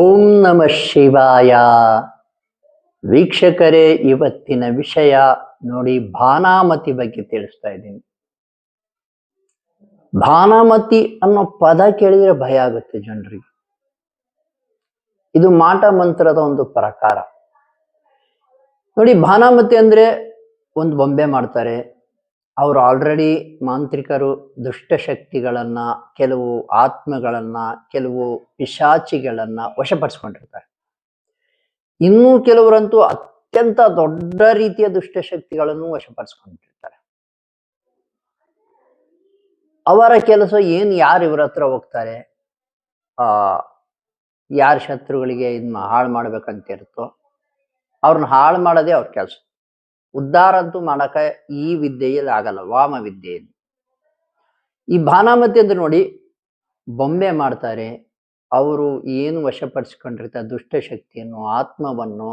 ಓಂ ನಮಃ ಶಿವಾಯ. ವೀಕ್ಷಕರೇ, ಇವತ್ತಿನ ವಿಷಯ ನೋಡಿ, ಭಾನಾಮತಿ ಬಗ್ಗೆ ತಿಳಿಸ್ತಾ ಇದ್ದೀನಿ. ಭಾನಾಮತಿ ಅನ್ನೋ ಪದ ಕೇಳಿದ್ರೆ ಭಯ ಆಗುತ್ತೆ ಜನರಿಗೆ. ಇದು ಮಾಟ ಮಂತ್ರದ ಒಂದು ಪ್ರಕಾರ. ನೋಡಿ, ಭಾನಾಮತಿ ಅಂದ್ರೆ ಒಂದು ಬೊಂಬೆ ಮಾಡ್ತಾರೆ. ಅವರು ಆಲ್ರೆಡಿ ಮಾಂತ್ರಿಕರು ದುಷ್ಟಶಕ್ತಿಗಳನ್ನ, ಕೆಲವು ಆತ್ಮಗಳನ್ನ, ಕೆಲವು ಪಿಶಾಚಿಗಳನ್ನ ವಶಪಡಿಸ್ಕೊಂಡಿರ್ತಾರೆ. ಇನ್ನೂ ಕೆಲವರಂತೂ ಅತ್ಯಂತ ದೊಡ್ಡ ರೀತಿಯ ದುಷ್ಟಶಕ್ತಿಗಳನ್ನು ವಶಪಡಿಸ್ಕೊಂಡಿರ್ತಾರೆ. ಅವರ ಕೆಲಸ ಏನು? ಯಾರು ಇವ್ರ ಹತ್ರ ಹೋಗ್ತಾರೆ, ಯಾರ ಶತ್ರುಗಳಿಗೆ ಇದನ್ನ ಹಾಳು ಮಾಡ್ಬೇಕಂತ ಇರುತ್ತೋ ಅವ್ರನ್ನ ಹಾಳು ಮಾಡೋದೇ ಅವ್ರ ಕೆಲಸ. ಉದ್ಧಾರ ಅಂತೂ ಮಾಡಕ ಈ ವಿದ್ಯೆಯಲ್ಲಿ ಆಗಲ್ಲ, ವಾಮ ವಿದ್ಯೆಯಲ್ಲಿ. ಈ ಭಾನಾಮತಿ ಅಂದ್ರೆ ನೋಡಿ, ಬೊಂಬೆ ಮಾಡ್ತಾರೆ. ಅವರು ಏನು ವಶಪಡಿಸ್ಕೊಂಡಿರ್ತಾರೆ ದುಷ್ಟಶಕ್ತಿಯನ್ನು, ಆತ್ಮವನ್ನು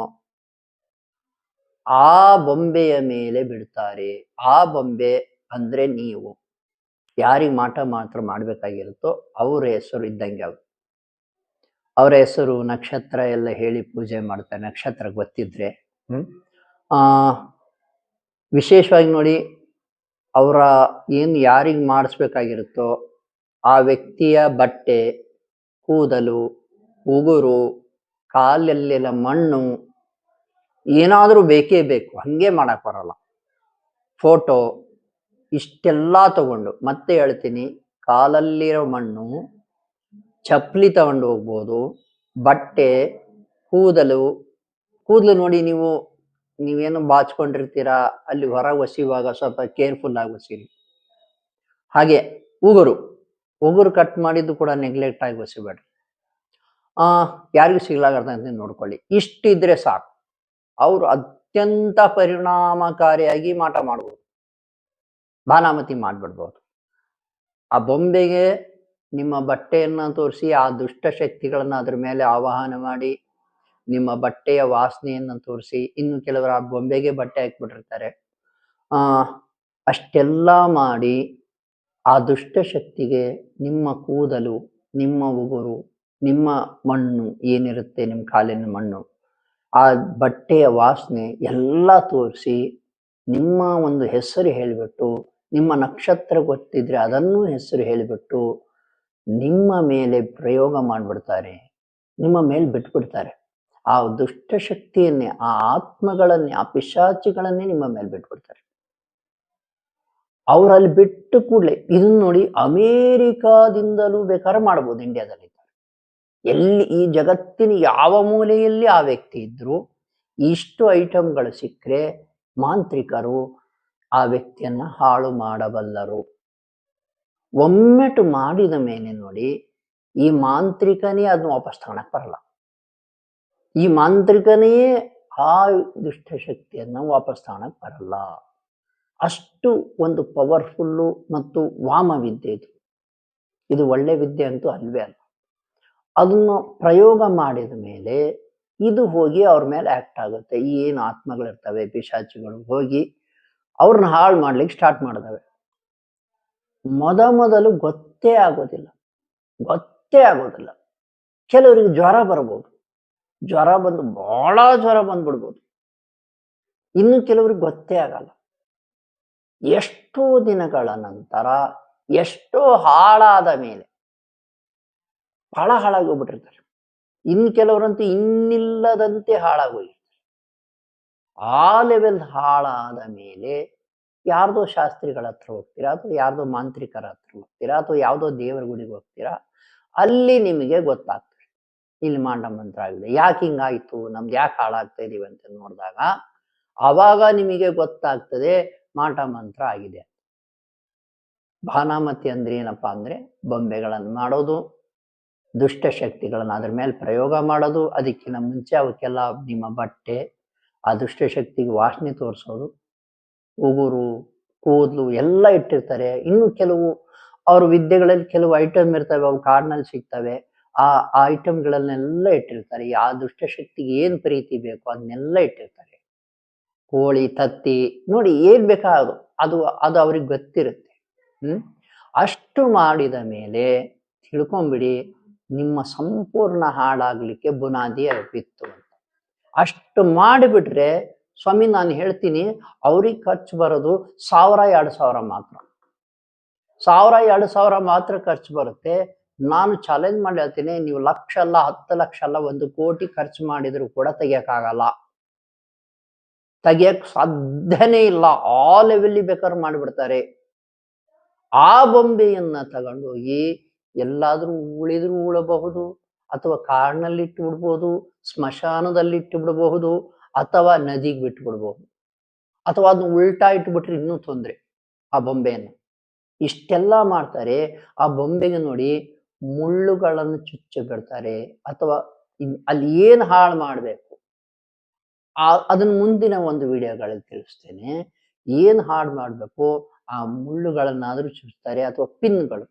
ಆ ಬೊಂಬೆಯ ಮೇಲೆ ಬಿಡ್ತಾರೆ. ಆ ಬೊಂಬೆ ಅಂದ್ರೆ ನೀವು ಯಾರಿಗೆ ಮಾತ್ರ ಮಾಡ್ಬೇಕಾಗಿರುತ್ತೋ ಅವ್ರ ಹೆಸರು ಇದ್ದಂಗೆ. ಅವರ ಹೆಸರು, ನಕ್ಷತ್ರ ಎಲ್ಲ ಹೇಳಿ ಪೂಜೆ ಮಾಡ್ತಾರೆ, ನಕ್ಷತ್ರ ಗೊತ್ತಿದ್ರೆ. ವಿಶೇಷವಾಗಿ ನೋಡಿ, ಅವರ ಏನು ಯಾರಿಗೆ ಮಾಡಿಸ್ಬೇಕಾಗಿರುತ್ತೋ ಆ ವ್ಯಕ್ತಿಯ ಬಟ್ಟೆ, ಕೂದಲು, ಉಗುರು, ಕಾಲಲ್ಲೆಲ್ಲ ಮಣ್ಣು ಏನಾದರೂ ಬೇಕೇ ಬೇಕು, ಹಂಗೆ ಮಾಡಕ್ ಬರಲ್ಲ. ಫೋಟೋ ಇಷ್ಟೆಲ್ಲ ತಗೊಂಡು, ಮತ್ತೆ ಹೇಳ್ತೀನಿ, ಕಾಲಲ್ಲಿರೋ ಮಣ್ಣು, ಚಪ್ಪಲಿ ತಗೊಂಡು ಹೋಗ್ಬೋದು, ಬಟ್ಟೆ, ಕೂದಲು ನೋಡಿ, ನೀವೇನು ಬಾಚ್ಕೊಂಡಿರ್ತೀರಾ ಅಲ್ಲಿ ಹೊರಗೆ ಒಸಿಯುವಾಗ ಸ್ವಲ್ಪ ಕೇರ್ಫುಲ್ ಆಗಿ ಒಸಿರಿ. ಹಾಗೆ ಉಗುರು ಕಟ್ ಮಾಡಿದ್ದು ಕೂಡ ನೆಗ್ಲೆಕ್ಟ್ ಆಗಿ ಒಸಿಬೇಡ್ರಿ. ಯಾರಿಗೂ ಸಿಗ್ಲಾಗದಂತೆ ನೋಡ್ಕೊಳ್ಳಿ. ಇಷ್ಟಿದ್ರೆ ಸಾಕು, ಅವರು ಅತ್ಯಂತ ಪರಿಣಾಮಕಾರಿಯಾಗಿ ಮಾಟ ಮಾಡ್ಬೋದು, ಭಾನಾಮತಿ ಮಾಡ್ಬಿಡ್ಬೋದು. ಆ ಬೊಂಬೆಗೆ ನಿಮ್ಮ ಬಟ್ಟೆಯನ್ನ ತೋರಿಸಿ ಆ ದುಷ್ಟಶಕ್ತಿಗಳನ್ನ ಅದ್ರ ಮೇಲೆ ಆವಾಹನ ಮಾಡಿ, ನಿಮ್ಮ ಬಟ್ಟೆಯ ವಾಸನೆಯನ್ನ ತೋರಿಸಿ, ಇನ್ನು ಕೆಲವರು ಆ ಬೊಂಬೆಗೆ ಬಟ್ಟೆ ಹಾಕ್ಬಿಟ್ಟಿರ್ತಾರೆ. ಅಷ್ಟೆಲ್ಲ ಮಾಡಿ ಆ ದುಷ್ಟಶಕ್ತಿಗೆ ನಿಮ್ಮ ಕೂದಲು, ನಿಮ್ಮ ಉಗುರು, ನಿಮ್ಮ ಮಣ್ಣು ಏನಿರುತ್ತೆ, ನಿಮ್ಮ ಕಾಲಿನ ಮಣ್ಣು, ಆ ಬಟ್ಟೆಯ ವಾಸನೆ ಎಲ್ಲ ತೋರಿಸಿ, ನಿಮ್ಮ ಒಂದು ಹೆಸರು ಹೇಳಿಬಿಟ್ಟು, ನಿಮ್ಮ ನಕ್ಷತ್ರ ಗೊತ್ತಿದ್ರೆ ಅದನ್ನು ಹೆಸರು ಹೇಳಿಬಿಟ್ಟು ನಿಮ್ಮ ಮೇಲೆ ಪ್ರಯೋಗ ಮಾಡಿಬಿಡ್ತಾರೆ, ನಿಮ್ಮ ಮೇಲೆ ಬಿಟ್ಬಿಡ್ತಾರೆ. ಆ ದುಷ್ಟಶಕ್ತಿಯನ್ನೇ, ಆ ಆತ್ಮಗಳನ್ನೇ, ಆ ಪಿಶಾಚಿಗಳನ್ನೇ ನಿಮ್ಮ ಮೇಲೆ ಬಿಟ್ಬಿಡ್ತಾರೆ. ಅವರಲ್ಲಿ ಬಿಟ್ಟು ಕೂಡಲೇ ಇದನ್ನ ನೋಡಿ, ಅಮೇರಿಕಾದಿಂದಲೂ ಬೇಕಾದ್ರೆ ಮಾಡ್ಬೋದು, ಇಂಡಿಯಾದಲ್ಲಿ ಎಲ್ಲಿ ಈ ಜಗತ್ತಿನ ಯಾವ ಮೂಲೆಯಲ್ಲಿ ಆ ವ್ಯಕ್ತಿ ಇದ್ರು ಇಷ್ಟು ಐಟಮ್ಗಳು ಸಿಕ್ಕರೆ ಮಾಂತ್ರಿಕರು ಆ ವ್ಯಕ್ತಿಯನ್ನ ಹಾಳು ಮಾಡಬಲ್ಲರು. ಒಮ್ಮೆಟು ಮಾಡಿದ ಮೇಲೆ ನೋಡಿ, ಈ ಮಾಂತ್ರಿಕನೇ ಅದನ್ನ ವಾಪಸ್ ತಗೊಳಕ್ ಬರಲ್ಲ. ಈ ಮಾಂತ್ರಿಕನೇ ಆ ದುಷ್ಟಶಕ್ತಿಯನ್ನ ವಾಪಸ್ ತಗೊಳಕ್ ಬರಲ್ಲ. ಅಷ್ಟು ಒಂದು ಪವರ್ಫುಲ್ಲು ಮತ್ತು ವಾಮ ವಿದ್ಯೆ ಇದು ಒಳ್ಳೆ ವಿದ್ಯೆ ಅಂತೂ ಅಲ್ವೇ ಅಲ್ಲ. ಅದನ್ನು ಪ್ರಯೋಗ ಮಾಡಿದ ಮೇಲೆ ಇದು ಹೋಗಿ ಅವ್ರ ಮೇಲೆ ಆಕ್ಟ್ ಆಗುತ್ತೆ. ಏನು ಆತ್ಮಗಳಿರ್ತವೆ, ಪಿಶಾಚಿಗಳು ಹೋಗಿ ಅವ್ರನ್ನ ಹಾಳು ಮಾಡ್ಲಿಕ್ಕೆ ಸ್ಟಾರ್ಟ್ ಮಾಡಿದವೆ. ಮೊದಲು ಗೊತ್ತೇ ಆಗೋದಿಲ್ಲ. ಕೆಲವರಿಗೆ ಜ್ವರ ಬರ್ಬೋದು, ಜ್ವರ ಬಂದು ಬಹಳ ಜ್ವರ ಬಂದ್ಬಿಡ್ಬೋದು. ಇನ್ನು ಕೆಲವ್ರಿಗೆ ಗೊತ್ತೇ ಆಗಲ್ಲ. ಎಷ್ಟೋ ದಿನಗಳ ನಂತರ, ಎಷ್ಟೋ ಹಾಳಾದ ಮೇಲೆ, ಬಹಳ ಹಾಳಾಗೋಗ್ಬಿಟ್ಟಿರ್ತಾರೆ. ಇನ್ನು ಕೆಲವರಂತೂ ಇನ್ನಿಲ್ಲದಂತೆ ಹಾಳಾಗೋಗಿರ್ತಾರೆ. ಆ ಲೆವೆಲ್ ಹಾಳಾದ ಮೇಲೆ ಯಾರ್ದೋ ಶಾಸ್ತ್ರಿಗಳ ಹತ್ರ ಹೋಗ್ತೀರಾ, ಅಥವಾ ಯಾರ್ದೋ ಮಾಂತ್ರಿಕರ ಹತ್ರ ಹೋಗ್ತೀರಾ, ಅಥವಾ ಯಾವುದೋ ದೇವರ ಗುಡಿಗೆ ಹೋಗ್ತೀರಾ, ಅಲ್ಲಿ ನಿಮಗೆ ಗೊತ್ತಾಗ್ತದೆ ಇಲ್ಲಿ ಮಾಟ ಮಂತ್ರ ಆಗಿದೆ, ಯಾಕೆ ಹಿಂಗಾಯ್ತು, ನಮ್ದು ಯಾಕೆ ಹಾಳಾಗ್ತಾ ಇದೀವಿ ಅಂತ ನೋಡಿದಾಗ ಆವಾಗ ನಿಮಗೆ ಗೊತ್ತಾಗ್ತದೆ ಮಾಟ ಮಂತ್ರ ಆಗಿದೆ. ಭಾನಾಮತಿ ಅಂದ್ರೆ ಏನಪ್ಪಾ ಅಂದ್ರೆ, ಬೊಂಬೆಗಳನ್ನು ಮಾಡೋದು, ದುಷ್ಟಶಕ್ತಿಗಳನ್ನ ಅದ್ರ ಮೇಲೆ ಪ್ರಯೋಗ ಮಾಡೋದು, ಅದಕ್ಕಿಂತ ಮುಂಚೆ ಅವಕ್ಕೆಲ್ಲ ನಿಮ್ಮ ಬಟ್ಟೆ, ಆ ದುಷ್ಟಶಕ್ತಿಗೆ ವಾಸನೆ ತೋರಿಸೋದು, ಉಗುರು, ಕೂದಲು ಎಲ್ಲ ಇಟ್ಟಿರ್ತಾರೆ. ಇನ್ನು ಕೆಲವು ಅವ್ರ ವಿದ್ಯೆಗಳಲ್ಲಿ ಕೆಲವು ಐಟಮ್ ಇರ್ತವೆ, ಅವು ಕಾಡಿನಲ್ಲಿ ಸಿಗ್ತವೆ. ಆ ಐಟಮ್ಗಳನ್ನೆಲ್ಲ ಇಟ್ಟಿರ್ತಾರೆ. ಆ ದುಷ್ಟಶಕ್ತಿಗೆ ಏನ್ ಪ್ರೀತಿ ಬೇಕು ಅದನ್ನೆಲ್ಲ ಇಟ್ಟಿರ್ತಾರೆ. ಕೋಳಿ, ತತ್ತಿ ನೋಡಿ, ಏನ್ ಬೇಕಾದ್ರು ಅದು ಅವ್ರಿಗೆ ಗೊತ್ತಿರುತ್ತೆ. ಅಷ್ಟು ಮಾಡಿದ ಮೇಲೆ ತಿಳ್ಕೊಂಬಿಡಿ, ನಿಮ್ಮ ಸಂಪೂರ್ಣ ಹಾಳಾಗ್ಲಿಕ್ಕೆ ಬುನಾದಿ ಬಿತ್ತು ಅಂತ. ಅಷ್ಟು ಮಾಡಿಬಿಟ್ರೆ ಸ್ವಾಮಿ ನಾನು ಹೇಳ್ತೀನಿ, ಅವ್ರಿಗೆ ಖರ್ಚು ಬರೋದು 1000-2000 ಮಾತ್ರ. 1000-2000 ಮಾತ್ರ ಖರ್ಚು ಬರುತ್ತೆ. ನಾನು ಚಾಲೆಂಜ್ ಮಾಡಿ ಹೇಳ್ತೀನಿ, ನೀವು ಲಕ್ಷ ಅಲ್ಲ, 10 ಲಕ್ಷ ಅಲ್ಲ, 1 ಕೋಟಿ ಖರ್ಚು ಮಾಡಿದ್ರು ಕೂಡ ತೆಗಿಯಕ್ಕಾಗಲ್ಲ. ತೆಗಿಯಕ್ ಸಾಧ್ಯನೇ ಇಲ್ಲ. ಆ ಲೆವೆಲ್ಲಿ ಬೇಕಾದ್ರೆ ಮಾಡಿಬಿಡ್ತಾರೆ. ಆ ಬೊಂಬೆಯನ್ನ ತಗೊಂಡೋಗಿ ಎಲ್ಲಾದ್ರೂ ಉಳಿದ್ರೂ ಉಳಬಹುದು, ಅಥವಾ ಕಾಡಿನಲ್ಲಿಟ್ಟು ಬಿಡ್ಬೋದು, ಸ್ಮಶಾನದಲ್ಲಿಟ್ಟು ಬಿಡಬಹುದು, ಅಥವಾ ನದಿಗೆ ಬಿಟ್ಟು ಬಿಡ್ಬಹುದು, ಅಥವಾ ಅದನ್ನ ಉಲ್ಟಾ ಇಟ್ಬಿಟ್ರೆ ಇನ್ನೂ ತೊಂದರೆ ಆ ಬೊಂಬೆಯನ್ನು. ಇಷ್ಟೆಲ್ಲ ಮಾಡ್ತಾರೆ. ಆ ಬೊಂಬೆಗೆ ನೋಡಿ ಮುಳ್ಳುಗಳನ್ನು ಚುಚ್ಚಿ ಬಿಡ್ತಾರೆ, ಅಥವಾ ಅಲ್ಲಿ ಏನು ಹಾಳು ಮಾಡಬೇಕು ಅದನ್ನ ಮುಂದಿನ ಒಂದು ವಿಡಿಯೋಗಳಲ್ಲಿ ತಿಳಿಸ್ತೇನೆ. ಏನು ಹಾಳು ಮಾಡಬೇಕು, ಆ ಮುಳ್ಳುಗಳನ್ನಾದ್ರೂ ಚುಚ್ತಾರೆ, ಅಥವಾ ಪಿನ್ಗಳು.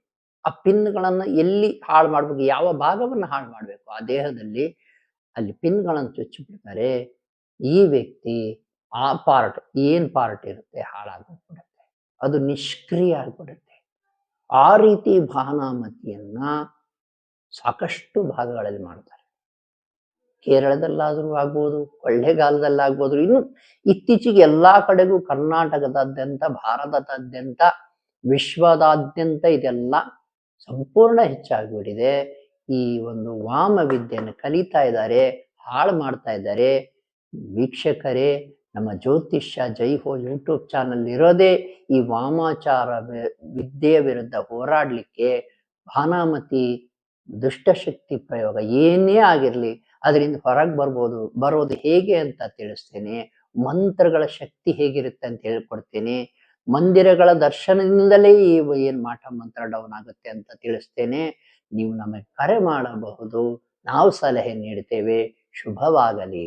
ಆ ಪಿನ್ಗಳನ್ನು ಎಲ್ಲಿ ಹಾಳು ಮಾಡ್ಬೇಕು, ಯಾವ ಭಾಗವನ್ನು ಹಾಳು ಮಾಡಬೇಕು ಆ ದೇಹದಲ್ಲಿ, ಅಲ್ಲಿ ಪಿನ್ಗಳನ್ನು ಚುಚ್ಚಿ ಬಿಡ್ತಾರೆ. ಈ ವ್ಯಕ್ತಿ ಆ ಪಾರ್ಟ್ ಏನ್ ಪಾರ್ಟ್ ಇರುತ್ತೆ ಹಾಳಾಗ್ಬಿಡುತ್ತೆ, ಅದು ನಿಷ್ಕ್ರಿಯ ಆಗ್ಬಿಡುತ್ತೆ. ಆ ರೀತಿ ಭಾನಾಮತಿಯನ್ನ ಸಾಕಷ್ಟು ಭಾಗಗಳಲ್ಲಿ ಮಾಡ್ತಾರೆ. ಕೇರಳದಲ್ಲಾದ್ರೂ ಆಗ್ಬೋದು, ಕೊಳ್ಳೇಗಾಲದಲ್ಲಾಗ್ಬೋದು, ಇನ್ನು ಇತ್ತೀಚೆಗೆ ಎಲ್ಲಾ ಕಡೆಗೂ, ಕರ್ನಾಟಕದಾದ್ಯಂತ, ಭಾರತದಾದ್ಯಂತ, ವಿಶ್ವದಾದ್ಯಂತ ಇದೆಲ್ಲ ಸಂಪೂರ್ಣ ಹೆಚ್ಚಾಗ್ಬಿಟ್ಟಿದೆ. ಈ ಒಂದು ವಾಮ ವಿದ್ಯೆಯನ್ನು ಕಲಿತಾ ಇದ್ದಾರೆ, ಹಾಳು ಮಾಡ್ತಾ ಇದ್ದಾರೆ. ವೀಕ್ಷಕರೇ, ನಮ್ಮ ಜ್ಯೋತಿಷ್ಯ ಜೈ ಹೋ ಯೂಟ್ಯೂಬ್ ಚಾನಲ್ ಇರೋದೇ ಈ ವಾಮಾಚಾರ ವಿದ್ಯೆಯ ವಿರುದ್ಧ ಹೋರಾಡ್ಲಿಕ್ಕೆ. ಭಾನಾಮತಿ ದುಷ್ಟಶಕ್ತಿ ಪ್ರಯೋಗ ಏನೇ ಆಗಿರ್ಲಿ ಅದರಿಂದ ಹೊರಗೆ ಬರೋದು ಹೇಗೆ ಅಂತ ತಿಳಿಸ್ತೇನೆ. ಮಂತ್ರಗಳ ಶಕ್ತಿ ಹೇಗಿರುತ್ತೆ ಅಂತ ಹೇಳ್ಕೊಡ್ತೇನೆ. ಮಂದಿರಗಳ ದರ್ಶನದಿಂದಲೇ ಏನ್ ಮಾಟ ಮಂತ್ರ ಡೌನ್ ಆಗುತ್ತೆ ಅಂತ ತಿಳಿಸ್ತೇನೆ. ನೀವು ನಮಗೆ ಕರೆ ಮಾಡಬಹುದು, ನಾವು ಸಲಹೆ ನೀಡ್ತೇವೆ. ಶುಭವಾಗಲಿ.